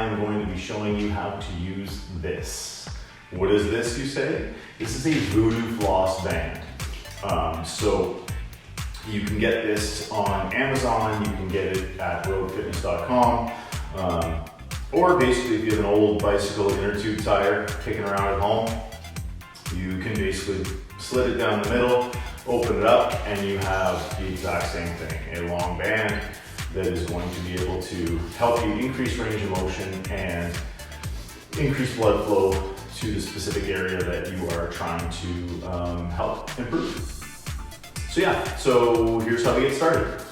am going to be showing you how to use this. What is this, you say? This is a Voodoo floss band. So you can get this on Amazon, you can get it at roadfitness.com, or basically if you have an old bicycle inner tube tire kicking around at home, you can basically slit it down the middle, open it up, and you have the exact same thing, a long band that is going to be able to help you increase range of motion and increase blood flow to the specific area that you are trying to help improve. So yeah, so here's how we get started.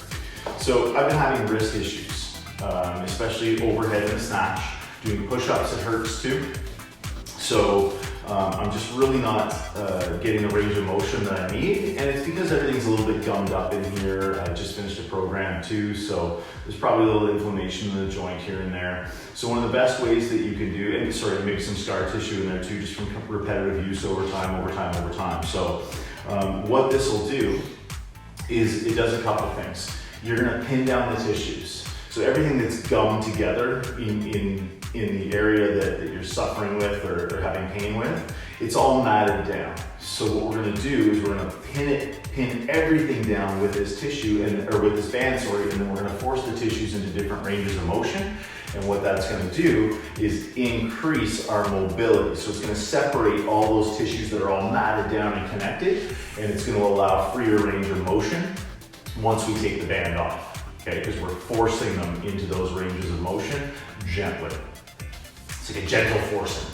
So I've been having wrist issues, especially overhead in a snatch. Doing push-ups, it hurts too. So I'm just really not getting the range of motion that I need, and it's because everything's a little bit gummed up in here. I just finished a program too, so there's probably a little inflammation in the joint here and there. So one of the best ways that you can do, and maybe some scar tissue in there too, just from repetitive use over time. So what this will do is it does a couple things. You're gonna pin down the tissues. So everything that's gummed together in the area that you're suffering with or having pain with, it's all matted down. So what we're gonna do is we're gonna pin everything down with this tissue or with this band, and then we're gonna force the tissues into different ranges of motion. And what that's gonna do is increase our mobility. So it's gonna separate all those tissues that are all matted down and connected, and it's gonna allow freer range of motion once we take the band off. Okay, because we're forcing them into those ranges of motion gently. It's like a gentle forcing.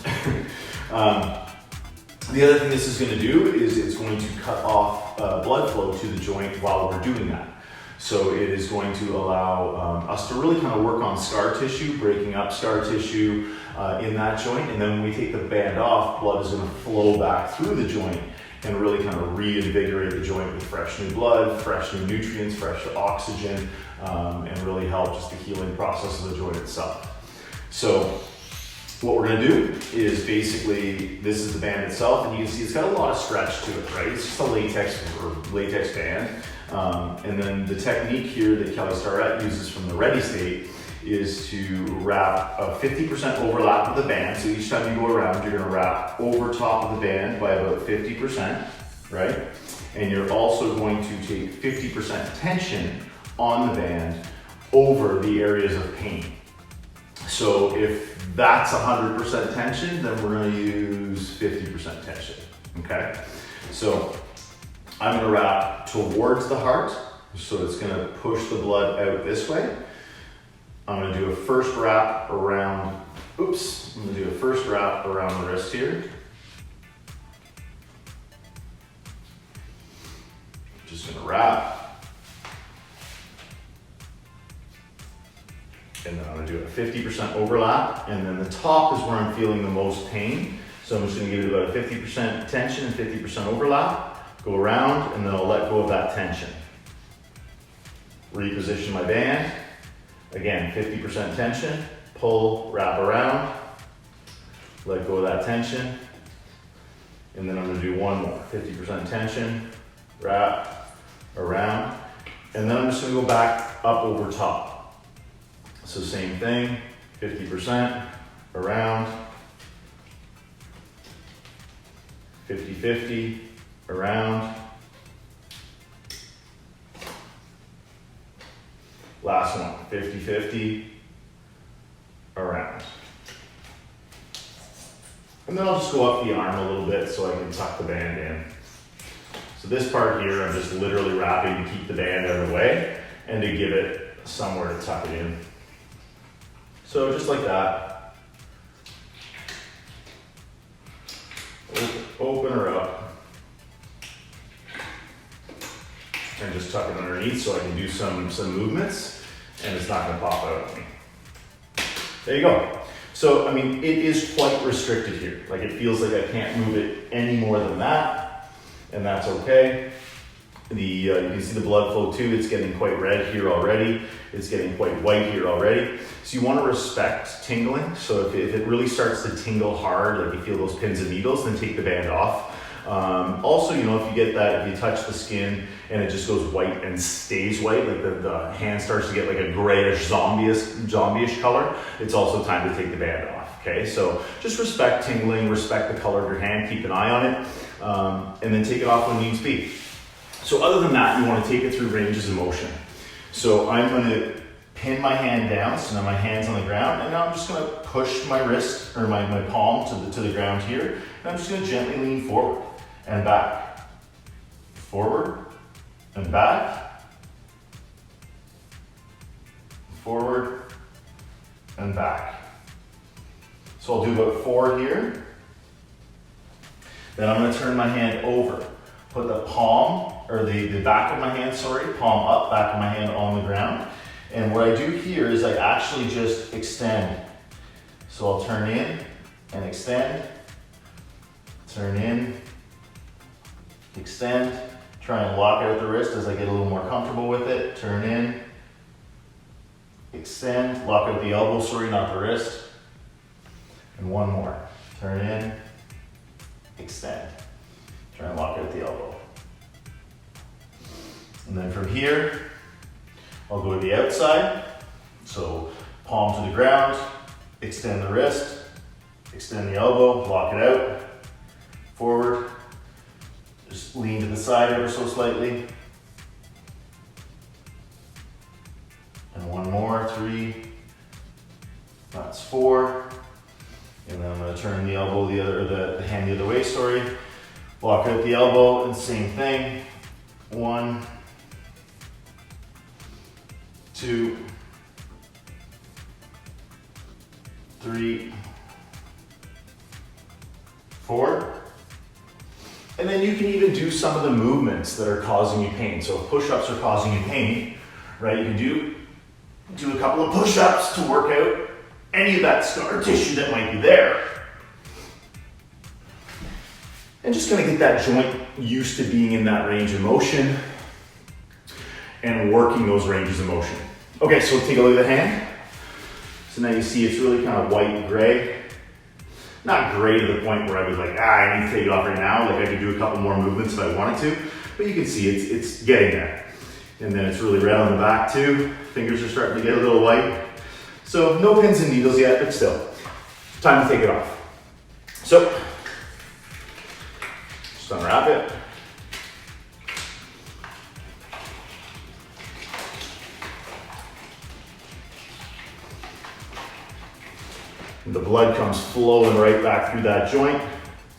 The other thing this is going to do is it's going to cut off blood flow to the joint while we're doing that. So it is going to allow us to really kind of work on scar tissue, breaking up scar tissue in that joint. And then when we take the band off, blood is going to flow back through the joint and really kind of reinvigorate the joint with fresh new blood, fresh new nutrients, fresh oxygen, and really help just the healing process of the joint itself. So what we're gonna do is basically, this is the band itself, and you can see it's got a lot of stretch to it, right? It's just a latex band. And then the technique here that Kelly Starrett uses from the Ready State is to wrap a 50% overlap of the band. So each time you go around, you're gonna wrap over top of the band by about 50%, right? And you're also going to take 50% tension on the band over the areas of pain. So if that's 100% tension, then we're gonna use 50% tension, okay? So I'm gonna wrap towards the heart, so it's gonna push the blood out this way. I'm gonna do a first wrap around, the wrist here. Just gonna wrap. And then I'm gonna do a 50% overlap, and then the top is where I'm feeling the most pain. So I'm just gonna give it about a 50% tension and 50% overlap, go around, and then I'll let go of that tension. Reposition my band. Again, 50% tension, pull, wrap around, let go of that tension, and then I'm gonna do one more, 50% tension, wrap, around, and then I'm just gonna go back up over top. So same thing, 50%, around, 50-50, around. Last one, 50-50, around. And then I'll just go up the arm a little bit so I can tuck the band in. So this part here, I'm just literally wrapping to keep the band out of the way and to give it somewhere to tuck it in. So just like that. Open her up. And just tuck it underneath so I can do some movements, and it's not gonna pop out on me. There you go. So, I mean, it is quite restricted here. Like, it feels like I can't move it any more than that, and that's okay. You can see the blood flow too. It's getting quite red here already. It's getting quite white here already. So you want to respect tingling. So if it really starts to tingle hard, like you feel those pins and needles, then take the band off. Also, you know, if you get that, if you touch the skin and it just goes white and stays white, like the hand starts to get like a grayish zombie-ish color, it's also time to take the band off, okay? So just respect tingling, respect the color of your hand, keep an eye on it, and then take it off when needs be. So other than that, you want to take it through ranges of motion. So I'm going to pin my hand down, so now my hand's on the ground, and now I'm just going to push my wrist, or my palm to the ground here, and I'm just going to gently lean forward and back. Forward and back. Forward and back. So I'll do about 4 here. Then I'm going to turn my hand over. Put the palm, or the back of my hand, palm up, back of my hand on the ground. And what I do here is I actually just extend. So I'll turn in and extend, turn in, extend, try and lock out the wrist as I get a little more comfortable with it, turn in, extend, lock out the elbow, not the wrist. And one more, turn in, extend, try and lock out the elbow. And then from here, I'll go to the outside. So palm to the ground, extend the wrist, extend the elbow, lock it out, forward, just lean to the side ever so slightly. And one more, 3, that's 4. And then I'm gonna turn the elbow the hand the other way, lock out the elbow, and same thing. 1, 2, 3, 4. And then you can even do some of the movements that are causing you pain. So if push-ups are causing you pain, right, you can do a couple of push-ups to work out any of that scar tissue that might be there. And just gonna get that joint used to being in that range of motion and working those ranges of motion. Okay, so take a look at the hand. So now you see it's really kind of white gray. Not gray to the point where I was like, I need to take it off right now. Like I could do a couple more movements if I wanted to, but you can see it's getting there. And then it's really red on the back too. Fingers are starting to get a little white. So no pins and needles yet, but still, time to take it off. So, just unwrap it. The blood comes flowing right back through that joint,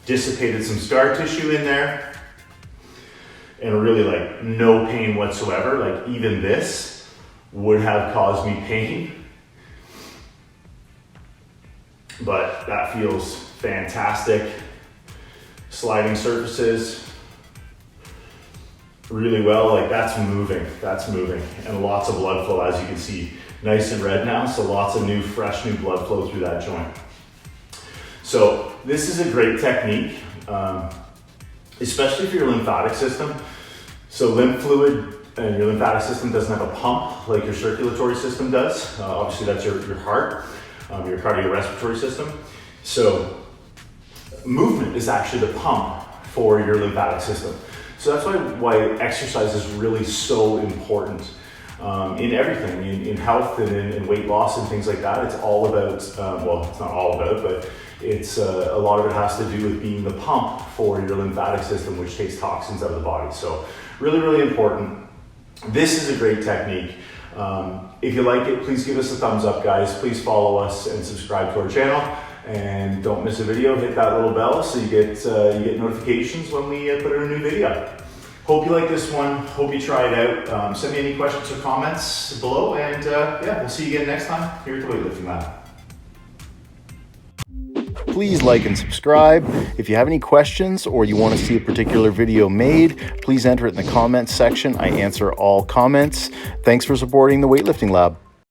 dissipated some scar tissue in there, and really like no pain whatsoever. Like even this would have caused me pain, but that feels fantastic. Sliding surfaces really well, like that's moving, and lots of blood flow, as you can see. Nice and red now, so lots of fresh new blood flow through that joint. So this is a great technique, especially for your lymphatic system. So lymph fluid and your lymphatic system doesn't have a pump like your circulatory system does. Obviously that's your heart, your cardiorespiratory system. So movement is actually the pump for your lymphatic system. So that's why exercise is really so important. In everything, in health and in weight loss and things like that. It's all about, well, it's not all about, but it's a lot of it has to do with being the pump for your lymphatic system, which takes toxins out of the body. So really, really important. This is a great technique. If you like it, please give us a thumbs up, guys. Please follow us and subscribe to our channel. And don't miss a video. Hit that little bell so you get notifications when we put out a new video. Hope you like this one. Hope you try it out. Send me any questions or comments below, and yeah, we'll see you again next time here at the Weightlifting Lab. Please like and subscribe. If you have any questions or you want to see a particular video made, please enter it in the comments section. I answer all comments. Thanks for supporting the Weightlifting Lab.